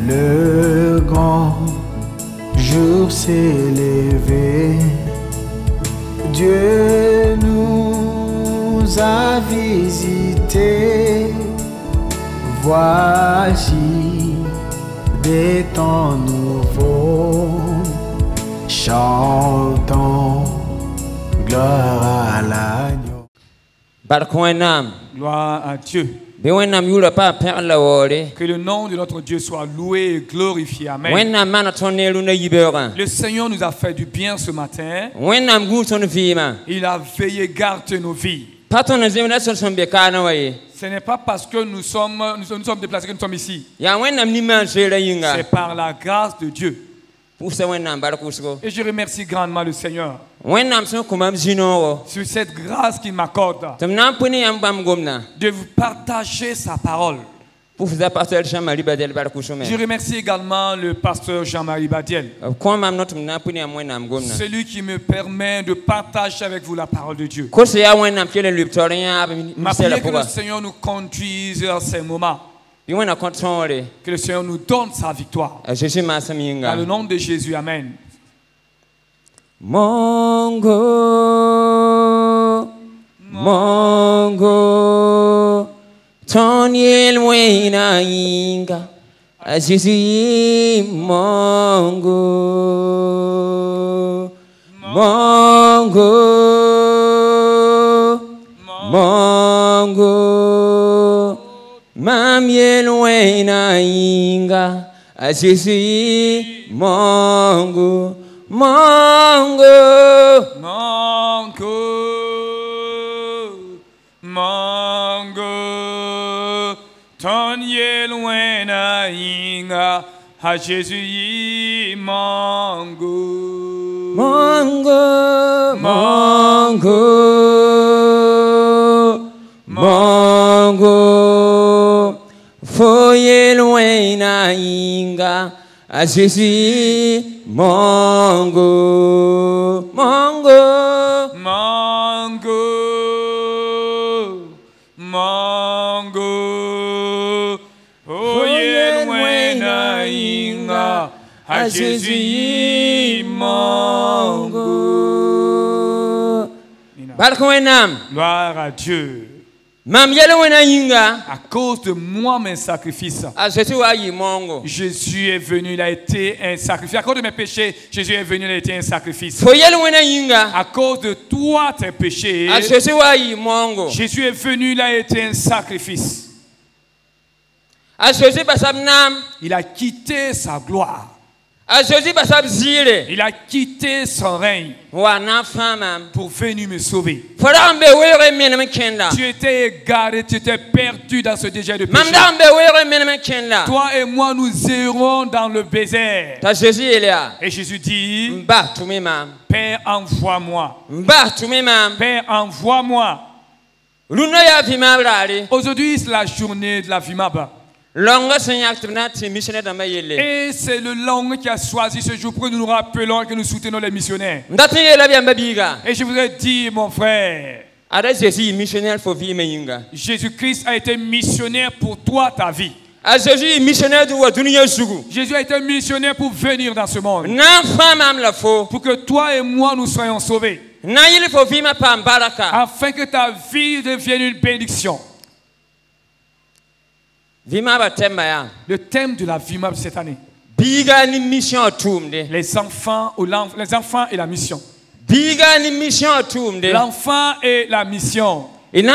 Le grand jour s'est levé, Dieu nous a visités. Voici des temps nouveaux, chantons gloire à l'agneau. Gloire à Dieu. Que le nom de notre Dieu soit loué et glorifié. Amen. Le Seigneur nous a fait du bien ce matin. Il a veillé garder nos vies. Ce n'est pas parce que nous sommes déplacés que nous sommes ici. C'est par la grâce de Dieu. Et je remercie grandement le Seigneur sur cette grâce qu'il m'accorde de vous partager sa parole. Je remercie également le pasteur Jean-Marie Badiel, celui qui me permet de partager avec vous la parole de Dieu. Ma prière que le Seigneur nous conduise à ces moments. Que le Seigneur nous donne sa victoire. Dans le nom de Jésus, amen. Mongo, Mongo, Tonyel Wena Inga, Azizi Mongo, Mongo, Mongo. Mamiel Wena Inga, Azizi Mongo, Mongo, Mongo, Mongo, Tonyel Wena Inga, Azizi Mongo, Mongo, Mongo, Mongo. Foye Wena Inga, Azizi Mongo, Mongo, Mongo, Mongo. Foye Wena Inga, Azizi Mongo. Gloire à Dieu. À cause de moi, mes sacrifices, Jésus est venu, il a été un sacrifice. À cause de mes péchés, Jésus est venu, il a été un sacrifice. À cause de toi, tes péchés, Jésus est venu, il a été un sacrifice. Il a quitté sa gloire. Il a quitté son règne pour venir me sauver. Tu étais égaré, tu étais perdu dans ce désert de péché. Toi et moi, nous irons dans le désert. Et Jésus dit, Père, envoie-moi. Père, envoie-moi. Aujourd'hui, c'est la journée de la Vimab. Et c'est le langue qui a choisi ce jour pour que nous nous rappelons et que nous soutenons les missionnaires. Et je voudrais dire, mon frère, Jésus-Christ a été missionnaire pour toi, ta vie. Jésus a été missionnaire pour venir dans ce monde. Pour que toi et moi nous soyons sauvés. Afin que ta vie devienne une bénédiction. Le thème de la Vimab cette année. Les enfants et la mission. L'enfant et la mission. Nous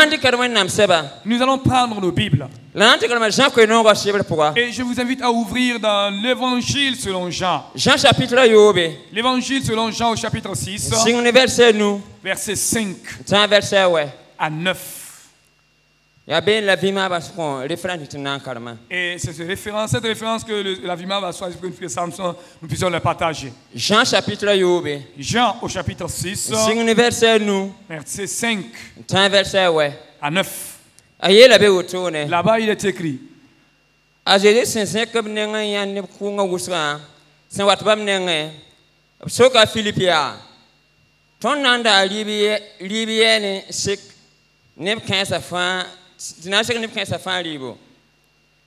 allons prendre nos Bibles. Et je vous invite à ouvrir dans l'évangile selon Jean. L'évangile selon Jean au chapitre 6. Verset 5 à 9. Et c'est cette référence que la Vimab va choisir pour que nous puissions le partager. Jean au chapitre 6, verset 5 à 9. Là-bas, il est écrit.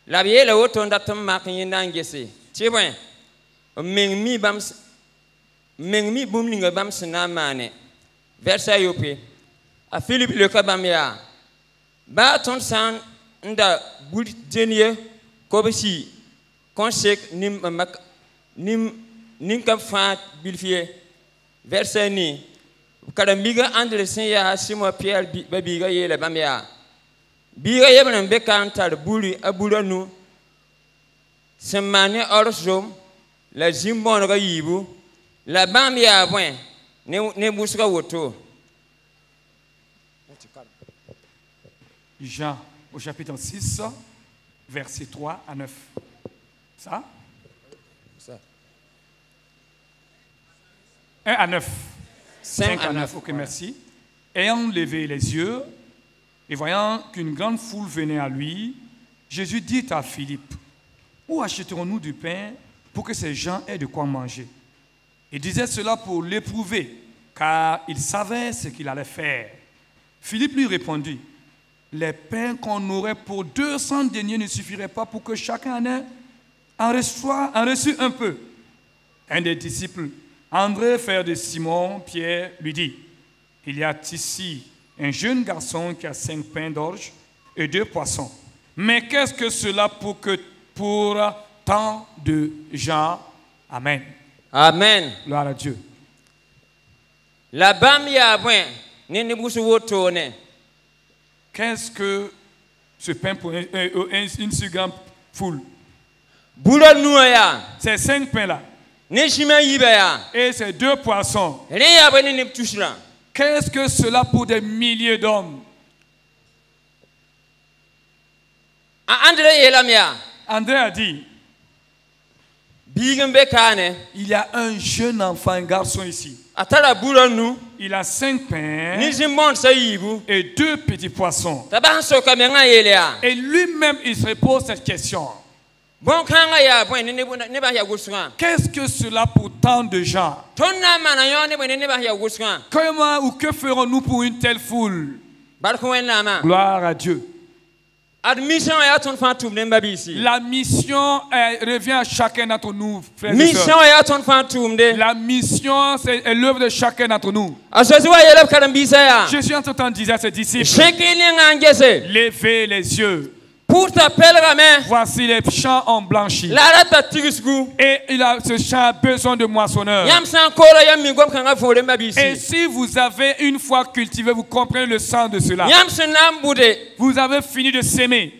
La biye la woto ndatum mak yindangese. Tibwen. Mengmi bumlinga bam sinamane. Verset yope. A Philippe le kabamia. Ba ton san nda bul denye kobisi konsek nim kam fa bilfie. Verset ni. Kadambiga André Senya Simon Pierre babiga yele bamia. Biga yebna beka antar buli abulanu. Semane orsom la zimbon ga yibu la bamia point ne busga woto. Jean au chapitre 6 verset 3 à 9. Ça? 1 à 9. 5 à 9, ok, merci. Ayant levé les yeux et voyant qu'une grande foule venait à lui, Jésus dit à Philippe, où achèterons-nous du pain pour que ces gens aient de quoi manger? Il disait cela pour l'éprouver, car il savait ce qu'il allait faire. Philippe lui répondit, les pains qu'on aurait pour 200 deniers ne suffiraient pas pour que chacun en reçût un peu. Un des disciples, André, frère de Simon, Pierre, lui dit, il y a ici un jeune garçon qui a 5 pains d'orge et 2 poissons. Mais qu'est-ce que cela pour tant de gens? Amen. Amen. Gloire à Dieu. La bamia point ne busu woto ne. Qu'est-ce que ce pain pour une si grande foule? Boula nouaya. Ces 5 pains-là. Et ces 2 poissons. Qu'est-ce que cela pour des milliers d'hommes? André a dit, il y a un jeune enfant, un garçon ici. Il a 5 pains et 2 petits poissons. Et lui-même, il se pose cette question. Qu'est-ce que cela pour tant de gens? Comment ou que ferons-nous pour une telle foule? Gloire à Dieu. La mission revient à chacun d'entre nous, frères et sœurs. La mission, c'est l'œuvre de chacun d'entre nous. Jésus en ce temps disait à ses disciples, levez les yeux. Voici les champs ont blanchi. Et ce champ a besoin de moissonneurs. Et si vous avez une fois cultivé, vous comprenez le sens de cela. Vous avez fini de s'aimer.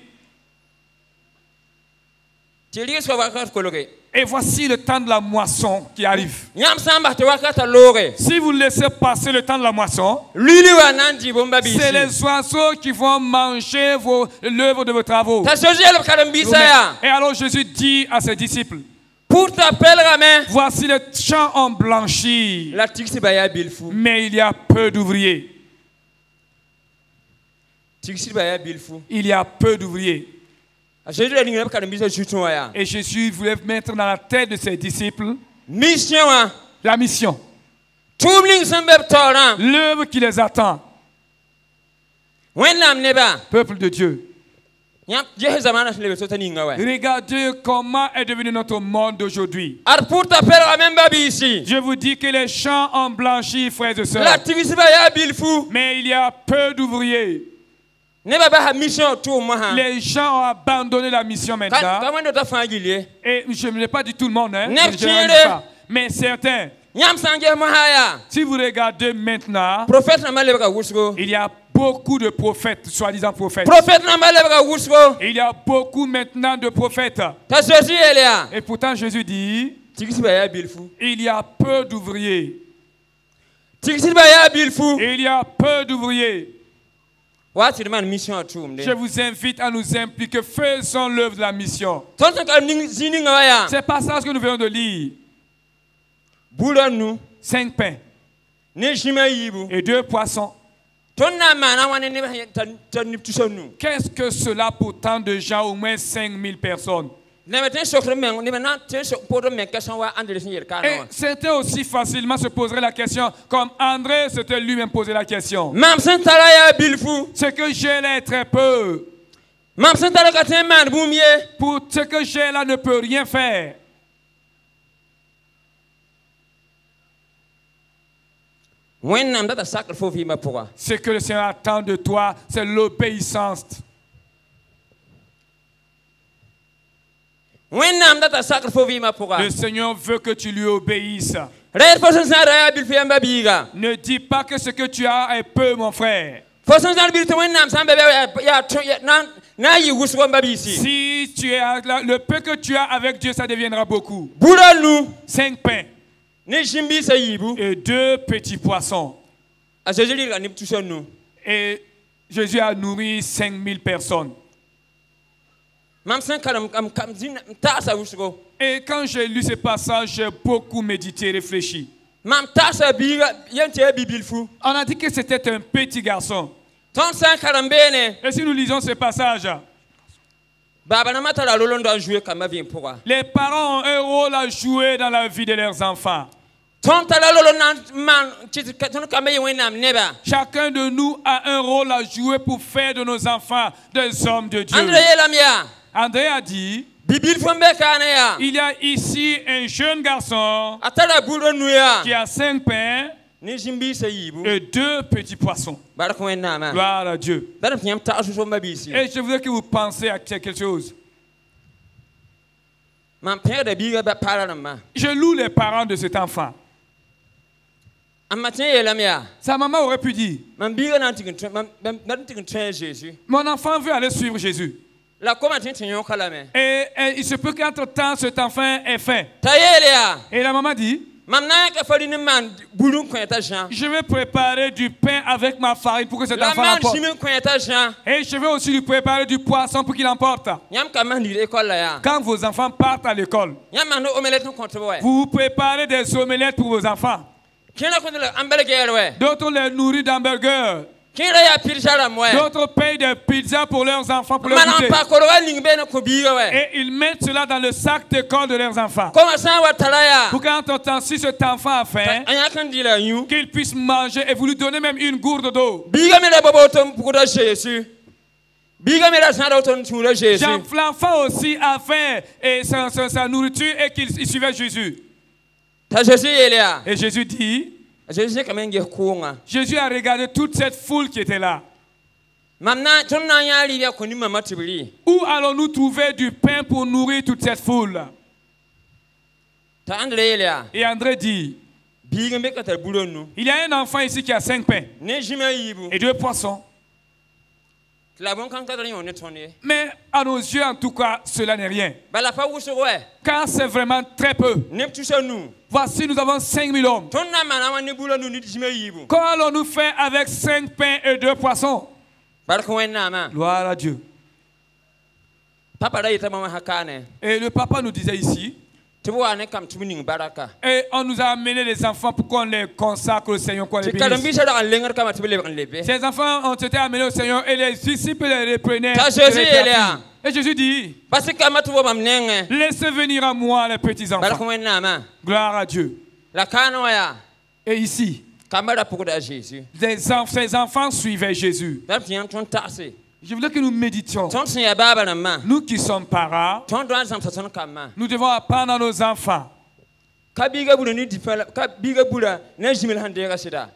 Et voici le temps de la moisson qui arrive. Si vous laissez passer le temps de la moisson, c'est les oiseaux qui vont manger l'œuvre de vos travaux. Et alors Jésus dit à ses disciples, voici les champs ont blanchi, mais il y a peu d'ouvriers. Il y a peu d'ouvriers. Et Jésus voulait mettre dans la tête de ses disciples la mission. L'œuvre qui les attend. Peuple de Dieu. Regardez comment est devenu notre monde d'aujourd'hui. Je vous dis que les champs ont blanchi, frères et sœurs. Mais il y a peu d'ouvriers. Les gens ont abandonné la mission maintenant. Et je ne l'ai pas dit tout le monde, hein? Mais certains. Si vous regardez maintenant, il y a beaucoup de prophètes, soi-disant prophètes. Il y a beaucoup maintenant de prophètes. Et pourtant Jésus dit, il y a peu d'ouvriers. Il y a peu d'ouvriers. Je vous invite à nous impliquer. Faisons l'œuvre de la mission. C'est pas ça ce que nous venons de lire. 5 pains et 2 poissons. Qu'est-ce que cela pour tant de gens, au moins 5000 personnes? Et c'était aussi facilement se poser la question, comme André s'était lui-même posé la question. Ce que j'ai là est très peu. Pour ce que j'ai là ne peut rien faire. Ce que le Seigneur attend de toi, c'est l'obéissance. Le Seigneur veut que tu lui obéisses. Ne dis pas que ce que tu as est peu, mon frère. Si tu es le peu que tu as avec Dieu, ça deviendra beaucoup. 5 pains et 2 petits poissons. Et Jésus a nourri 5000 personnes. Et quand j'ai lu ce passage, j'ai beaucoup médité, réfléchi. On a dit que c'était un petit garçon. Et si nous lisons ce passage, les parents ont un rôle à jouer dans la vie de leurs enfants. Chacun de nous a un rôle à jouer pour faire de nos enfants des hommes de Dieu. André a dit, il y a ici un jeune garçon qui a 5 pains et 2 petits poissons. Gloire à Dieu. Et je voudrais que vous pensiez à quelque chose. Je loue les parents de cet enfant. Sa maman aurait pu dire, mon enfant veut aller suivre Jésus. Et il se peut qu'entre-temps, cet enfant ait faim. Et la maman dit, je vais préparer du pain avec ma farine pour que cet enfant l'emporte. Et je vais aussi lui préparer du poisson pour qu'il l'emporte. Quand vos enfants partent à l'école, vous préparez des omelettes pour vos enfants. D'autres les nourrissent d'hamburgers. D'autres payent des pizzas pour leurs enfants pour leur goûter. Et ils mettent cela dans le sac d'école de leurs enfants. Pour qu'entre-temps, si cet enfant a faim, qu'il puisse manger et vous lui donnez même une gourde d'eau. L'enfant aussi a faim et sa nourriture et qu'il suivait Jésus. Et Jésus dit, Jésus a regardé toute cette foule qui était là. Où allons-nous trouver du pain pour nourrir toute cette foule? Et André dit, il y a un enfant ici qui a 5 pains et 2 poissons. Mais à nos yeux, en tout cas, cela n'est rien. Car c'est vraiment très peu. Voici, nous avons 5000 hommes. Comment allons-nous faire avec 5 pains et 2 poissons? Gloire à Dieu. Et le papa nous disait ici, et on nous a amené les enfants pour qu'on les consacre au Seigneur, qu'on les bénisse. Ces enfants ont été amenés au Seigneur et les disciples les reprenaient. Et Jésus dit, laissez venir à moi les petits enfants. Gloire à Dieu. Et ici, ces enfants suivaient Jésus. Je voudrais que nous méditions. Nous qui sommes parents, nous devons apprendre à nos enfants.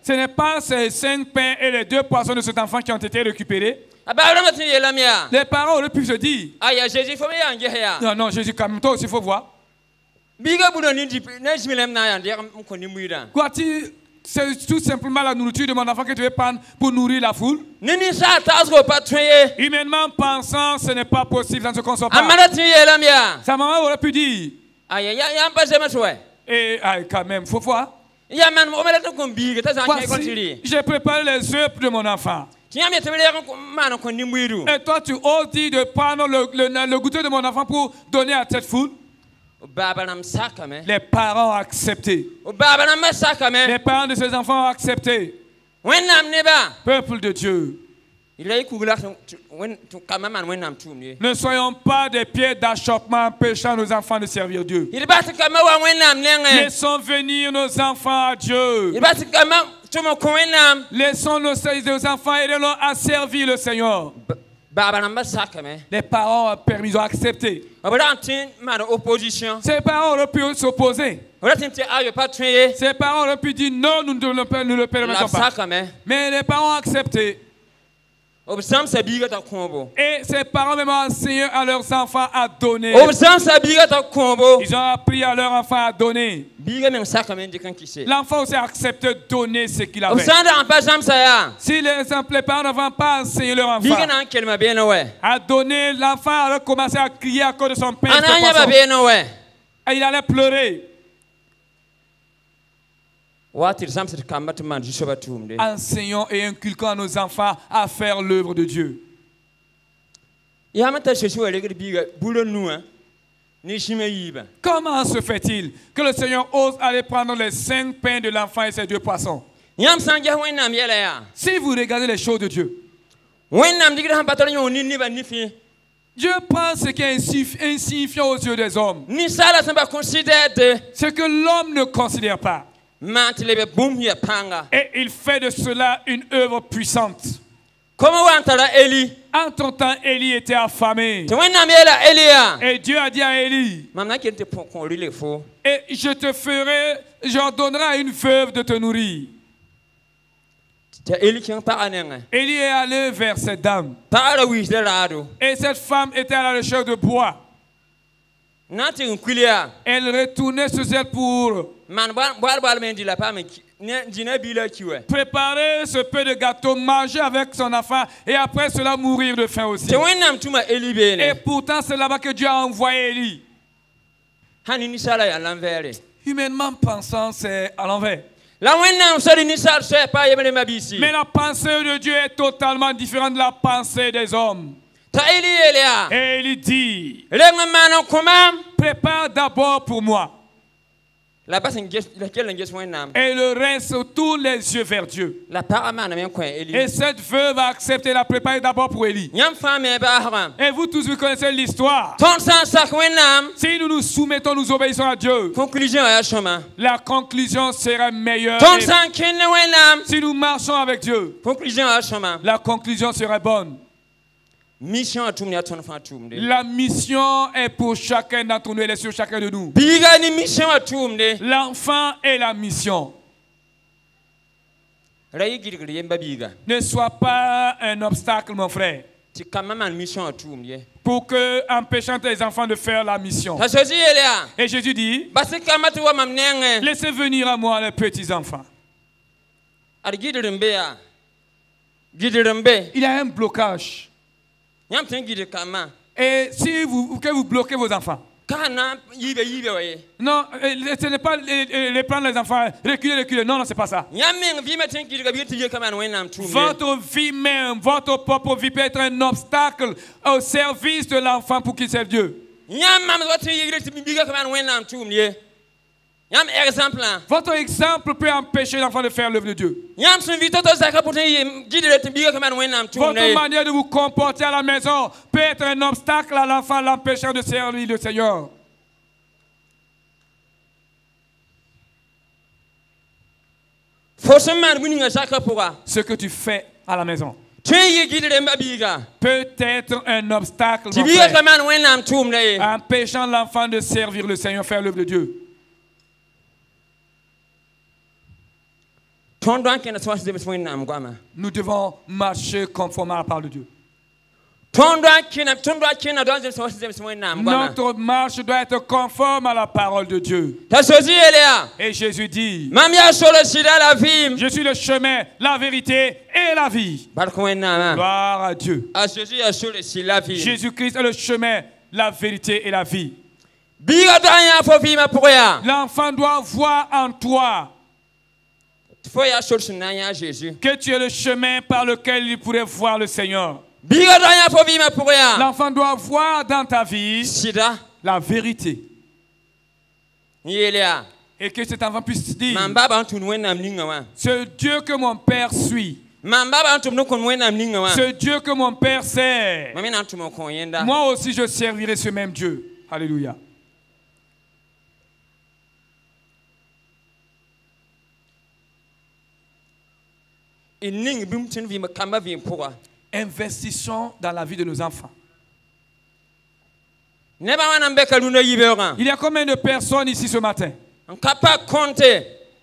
Ce n'est pas ces 5 pains et les 2 poissons de cet enfant qui ont été récupérés. Les parents auraient pu se dire, non, non, Jésus, quand même, toi aussi, il faut voir. Quoi-tu? C'est tout simplement la nourriture de mon enfant que tu veux prendre pour nourrir la foule. Humainement pensant, ce n'est pas possible, ça ne se conçoit pas. Sa maman aurait pu dire, et quand même, il faut voir. Voici, j'ai préparé les œufs de mon enfant. Et toi, tu oses dire de prendre le goûter de mon enfant pour donner à cette foule. Les parents ont accepté. Les parents de ces enfants ont accepté. Peuple de Dieu, ne soyons pas des pieds d'achoppement empêchant nos enfants de servir Dieu. Laissons venir nos enfants à Dieu. Laissons nos enfants, aidons-les à servir le Seigneur. Les parents ont permis, ils ont accepté. Ces parents auraient pu s'opposer. Ces parents auraient pu dire non, nous ne le permettons pas. Mais les parents ont accepté. Et ces parents même ont enseigné à leurs enfants à donner. Ils ont appris à leurs enfants à donner. L'enfant aussi a accepté de donner ce qu'il avait. Si les parents n'avaient pas enseigné leur enfant à donner, l'enfant a commencé à crier à cause de son pain. Et il allait pleurer. Enseignons et inculquons à nos enfants à faire l'œuvre de Dieu. Comment se fait-il que le Seigneur ose aller prendre les 5 pains de l'enfant et ses 2 poissons? Si vous regardez les choses de Dieu, Dieu prend ce qui est insignifiant aux yeux des hommes, ce que l'homme ne considère pas. Et il fait de cela une œuvre puissante. En ton temps, Élie était affamé. Et Dieu a dit à Élie, et j'ordonnerai à une veuve de te nourrir. Élie est allé vers cette dame. Et cette femme était à la recherche de bois. Elle retournait sur elle pour préparer ce peu de gâteau, manger avec son enfant et après cela mourir de faim aussi. Et pourtant c'est là-bas que Dieu a envoyé Élie. Humainement pensant, c'est à l'envers. Mais la pensée de Dieu est totalement différente de la pensée des hommes. Et il dit, prépare d'abord pour moi. Et le reste, tous les yeux vers Dieu. Et cette veuve a accepté de la préparer d'abord pour Élie. Et vous tous, vous connaissez l'histoire. Si nous nous soumettons, nous obéissons à Dieu, la conclusion sera meilleure. Si nous marchons avec Dieu, la conclusion sera bonne. La mission est pour chacun d'entre nous, elle est sur chacun de nous. L'enfant est la mission. Ne sois pas un obstacle, mon frère, pour que empêchant tes enfants de faire la mission. Et Jésus dit, laissez venir à moi les petits enfants. Il y a un blocage. Et si vous bloquez vos enfants, non, ce n'est pas les prendre les enfants, reculer, non, c'est pas ça. Votre vie même, votre propre vie peut être un obstacle au service de l'enfant pour qu'il serve Dieu. Votre exemple peut empêcher l'enfant de faire l'œuvre de Dieu. Votre manière de vous comporter à la maison peut être un obstacle à l'enfant, l'empêchant de servir le Seigneur. Ce que tu fais à la maison peut être un obstacle, mon frère, empêchant l'enfant de servir le Seigneur, faire l'œuvre de Dieu. Nous devons marcher conformément à la parole de Dieu. Notre marche doit être conforme à la parole de Dieu. Et Jésus dit, je suis le chemin, la vérité et la vie. Gloire à Dieu. Jésus-Christ est le chemin, la vérité et la vie. L'enfant doit voir en toi que tu es le chemin par lequel il pourrait voir le Seigneur. L'enfant doit voir dans ta vie la vérité. Et que cet enfant puisse dire, ce Dieu que mon Père suit, ce Dieu que mon Père sert, moi aussi je servirai ce même Dieu. Alléluia. Investissons dans la vie de nos enfants. Il y a combien de personnes ici ce matin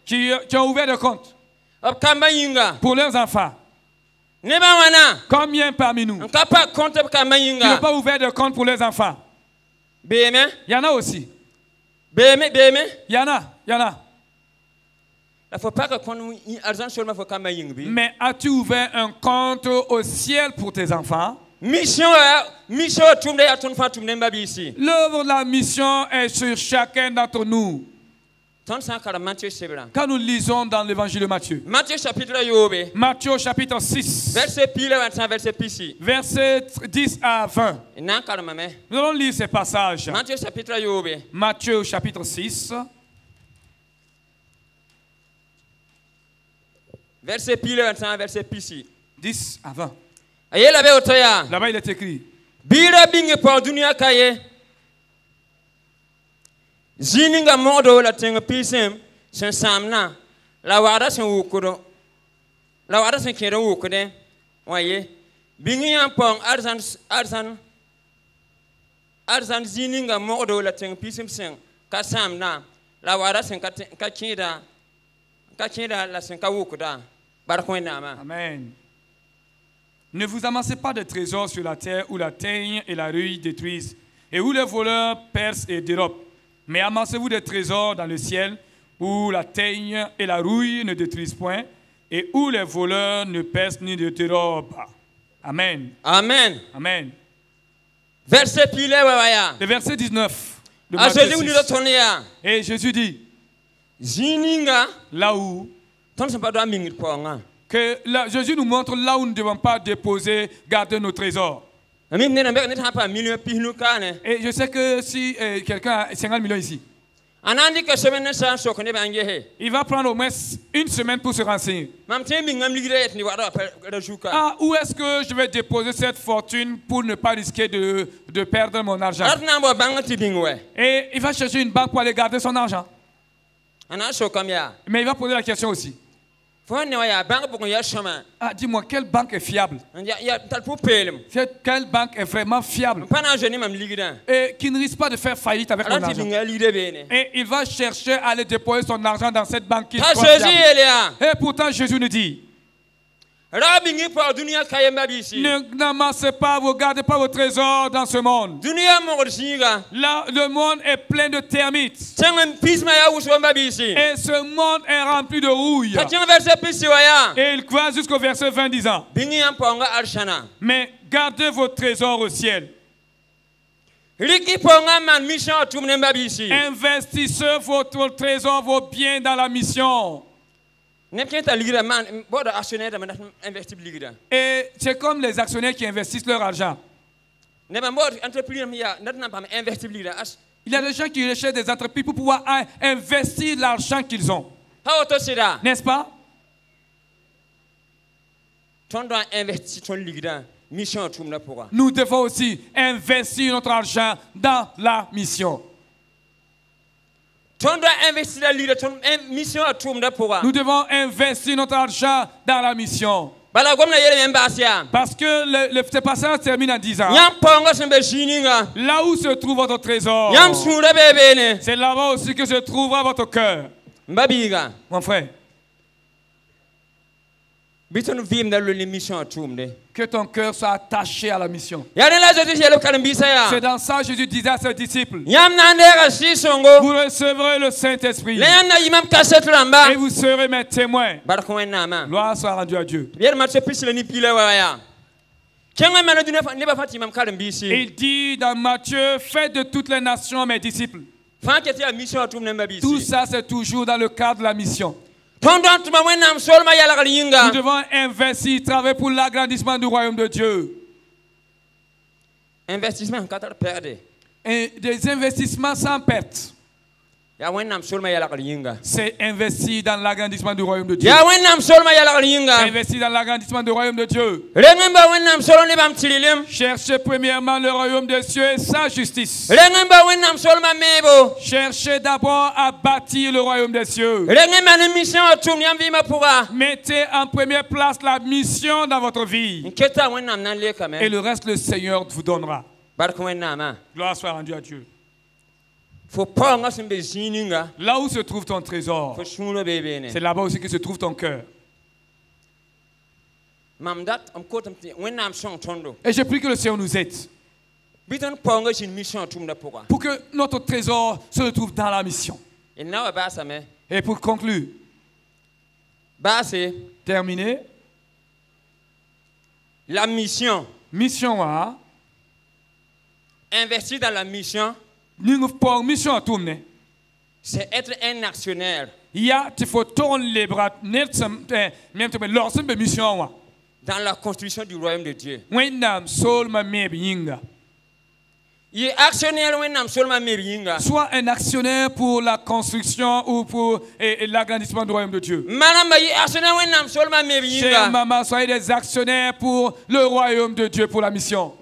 qui ont ouvert des comptes pour leurs enfants? Combien parmi nous qui n'ont pas ouvert de compte pour leurs enfants? Il y en a aussi. Il y en a. Mais as-tu ouvert un compte au ciel pour tes enfants? L'œuvre de la mission est sur chacun d'entre nous. Quand nous lisons dans l'évangile de Matthieu, Matthieu chapitre 6, versets 10 à 20, nous allons lire ces passages. Matthieu chapitre 6, verset 10 à 20. Là-bas il est écrit: Zininga modo la tenga pisem sen samna la wada sen wukudo la wada sen kero wukude waye bingi yampong arzan zininga modo la tenga pisem sen ka samna la wada sen ka kida la sen ka wukuda barkoina ma. Amen. Ne vous amassez pas de trésors sur la terre où la teigne et la rouille détruisent et où les voleurs percent et dérobent. Mais amassez-vous des trésors dans le ciel où la teigne et la rouille ne détruisent point et où les voleurs ne percent ni ne dérobent pas. Amen. Amen. Amen. Verset le verset 19. De Matthieu 6. Et Jésus dit: là où Jésus nous montre là où nous ne devons pas déposer, garder nos trésors. Et je sais que si quelqu'un a 50 millions ici, il va prendre au moins une semaine pour se renseigner. Ah, où est-ce que je vais déposer cette fortune pour ne pas risquer de perdre mon argent? Et il va chercher une banque pour aller garder son argent. Mais il va poser la question aussi: ah, dis-moi, quelle banque est fiable? Quelle banque est vraiment fiable et qui ne risque pas de faire faillite avec mon argent? Et il va chercher à aller déposer son argent dans cette banque qui est fiable. Et pourtant Jésus nous dit: n'amassez pas, vous gardez pas vos trésors dans ce monde. Là, le monde est plein de termites. Et ce monde est rempli de rouille. Et il croit jusqu'au verset 20 disant: mais gardez vos trésors au ciel. Investissez votre trésor, vos biens dans la mission. Et c'est comme les actionnaires qui investissent leur argent. Il y a des gens qui recherchent des entreprises pour pouvoir investir l'argent qu'ils ont. N'est-ce pas? Nous devons aussi investir notre argent dans la mission. Nous devons investir notre argent dans la mission. Parce que ce passage termine en disant: là où se trouve votre trésor, c'est là-bas aussi que se trouvera votre cœur. Mon frère, que ton cœur soit attaché à la mission. C'est dans ça que Jésus disait à ses disciples: vous recevrez le Saint-Esprit et vous serez mes témoins. Gloire soit rendue à Dieu. Il dit dans Matthieu: faites de toutes les nations mes disciples. Tout ça, c'est toujours dans le cadre de la mission. Nous devons investir, travailler pour l'agrandissement du royaume de Dieu. Et des investissements sans perte. C'est investi dans l'agrandissement du royaume de Dieu. C'est investi dans l'agrandissement du royaume de Dieu. Cherchez premièrement le royaume de Dieu et sa justice. Cherchez d'abord à bâtir le royaume des cieux. Mettez en première place la mission dans votre vie. Et le reste, le Seigneur vous donnera. Gloire soit rendue à Dieu. Là où se trouve ton trésor, c'est là-bas aussi que se trouve ton cœur. Et je prie que le Seigneur nous aide pour que notre trésor se retrouve dans la mission. Et pour conclure, terminer, la mission. Mission A. Investir dans la mission. C'est être un actionnaire. Dans la construction du royaume de Dieu. Soit un actionnaire pour la construction ou pour l'agrandissement du royaume de Dieu. Chère maman, soyez des actionnaires pour le royaume de Dieu, pour la mission.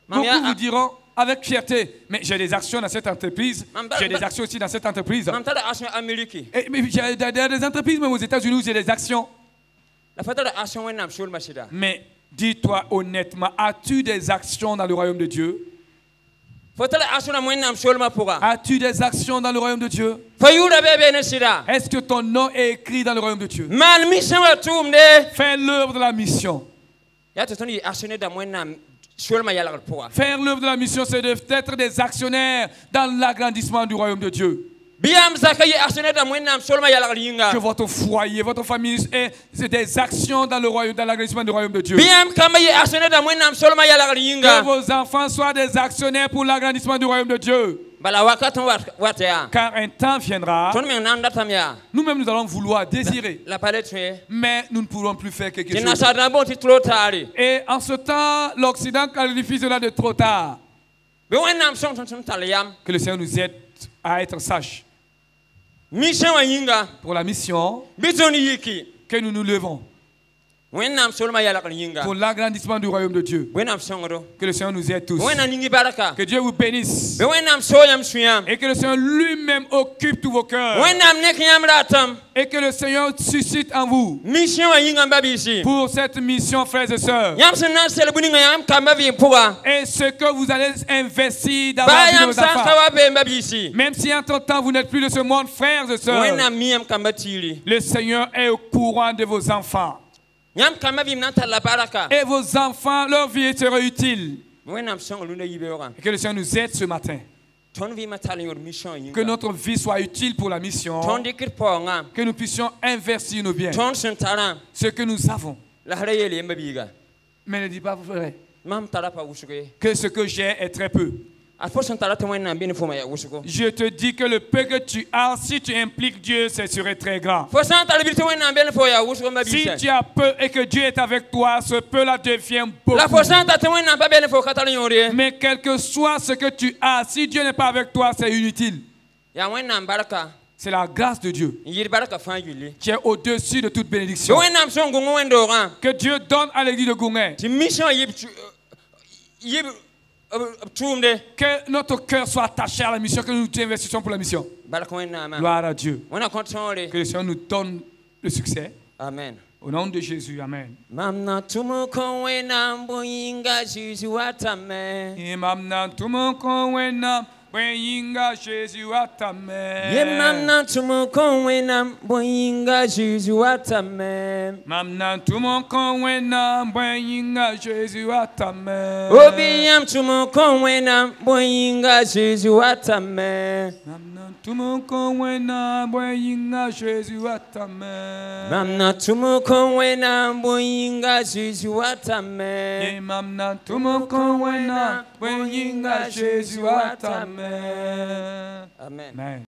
Beaucoup vous diront avec fierté, mais j'ai des actions dans cette entreprise, j'ai des actions aussi dans cette entreprise. Et, mais j'ai des entreprises même aux États-Unis où j'ai des actions. Mais dis-toi honnêtement, as-tu des actions dans le royaume de Dieu? As-tu des actions dans le royaume de Dieu? Est-ce que ton nom est écrit dans le royaume de Dieu? Fais l'œuvre de la mission. Faire l'œuvre de la mission, c'est d'être des actionnaires dans l'agrandissement du royaume de Dieu. Que votre foyer, votre famille c'est des actions dans le royaume, dans l'agrandissement du royaume de Dieu. Que vos enfants soient des actionnaires pour l'agrandissement du royaume de Dieu. Car un temps viendra, nous-mêmes nous allons vouloir désirer, mais nous ne pourrons plus faire quelque chose. Et en ce temps, l'Occident qualifie cela de trop tard. Que le Seigneur nous aide à être sages. Pour la mission que nous nous levons. Pour l'agrandissement du royaume de Dieu. Que le Seigneur nous aide tous. Que Dieu vous bénisse. Et que le Seigneur lui-même occupe tous vos cœurs. Et que le Seigneur suscite en vous. Pour cette mission, frères et sœurs. Et ce que vous allez investir dans la vie de vos enfants. Même si entre temps vous n'êtes plus de ce monde, frères et sœurs. Le Seigneur est au courant de vos enfants. Et vos enfants, leur vie sera utile. Et que le Seigneur nous aide ce matin. Que notre vie soit utile pour la mission. Que nous puissions investir nos biens. Ce que nous avons. Mais ne dis pas, vous ferez. Que ce que j'ai est très peu. Je te dis que le peu que tu as, si tu impliques Dieu, ce serait très grand. Si tu as peu et que Dieu est avec toi, ce peu-là devient beaucoup. Mais quel que soit ce que tu as, si Dieu n'est pas avec toi, c'est inutile. C'est la grâce de Dieu qui est au-dessus de toute bénédiction. Que Dieu donne à l'église de Gourmet. Que notre cœur soit attaché à la mission, que nous investissons pour la mission. Gloire à Dieu. Que le Seigneur nous donne le succès. Amen. Au nom de Jésus, Amen. Boyinga Jésus atame. Mamna tumo konwena boyinga Jésus atame. Mamna tumo konwena boyinga Jésus atame. Obiyam tumo konwena boyinga Jésus atame. Mamna tumo konwena boyinga Jésus atame. Mamna tumo konwena boyinga Jésus atame. Mamna tumo konwena boyinga Jésus atame. Amen.